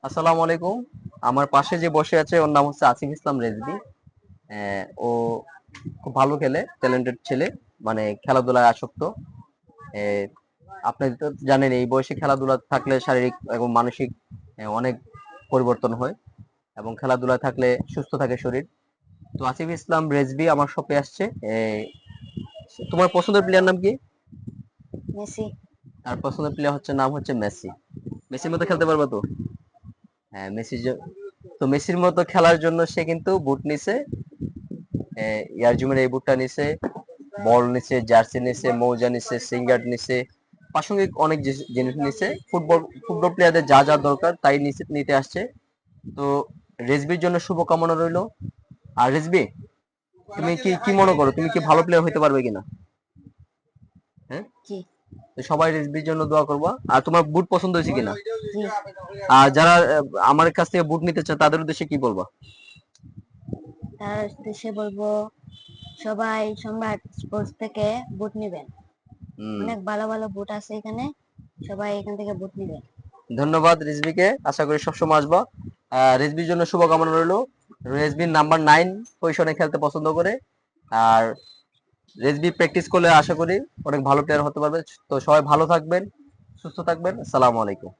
আসসালামু আলাইকুম। আমার পাশে যে বসে আছে ওর নাম হচ্ছে আসিফ ইসলাম রেজভী। ও খুব ভালো খেলে, ট্যালেন্টেড ছেলে, মানে খেলাধুলায় আসক্ত। আহ, আপনি তো জানেন এই বয়সে খেলাধুলা থাকলে শারীরিক এবং মানসিক অনেক পরিবর্তন হয়, এবং খেলাধুলা থাকলে সুস্থ থাকে শরীর। তো আসিফ ইসলাম রেজভী আমার শপে আসছে। তোমার পছন্দের প্লেয়ার নাম কি? মেসি। আর পছন্দের প্লেয়ার নাম হচ্ছে মেসি। মেসির মতো খেলতে পারবে তো? হ্যাঁ, তো মেসির মতো খেলার জন্য সে কিন্তু বুট নিছে, ইয়ারজুমের এই বুটটা নিছে, বল নিছে, জার্সি নিছে, মৌজা নিছে, সিঙ্গার নিছে, প্রাসঙ্গিক অনেক জিনিস নিছে। ফুটবল প্লেয়ারদের যা যা দরকার তাই নিতে আসছে। তো রেজবির জন্য শুভকামনা রইলো। আর রেজবি, তুমি কি কি মনে করো, তুমি কি ভালো প্লেয়ার হতে পারবে কিনা? হ্যাঁ, জি। তো সবাই রেজবির জন্য দোয়া করবা। আর তোমার বুট পছন্দ হয়েছে কিনা? জি। আর যারা আমার কাছ থেকে বুট নিতে চায় তাদের উদ্দেশ্যে কি বলবা? তার উদ্দেশ্যে বলবো, সবাই সম্রাট স্পোর্টস থেকে বুট নিবেন। হুম। অনেক ভালো ভালো বুট আছে এখানে, সবাই এখান থেকে বুট নিবেন। ধন্যবাদ রিজভিকে, আশা করি সবসময় আসবা। রিজভির জন্য শুভকামনা রইলো। রিজভির নাম্বার 9 পজিশনে খেলতে পছন্দ করে। আর রিজভি প্র্যাকটিস করলে আশা করি অনেক ভালো প্লেয়ার হতে পারবে। তো সবাই ভালো থাকবেন, সুস্থ থাকবেন। আসসালামু আলাইকুম।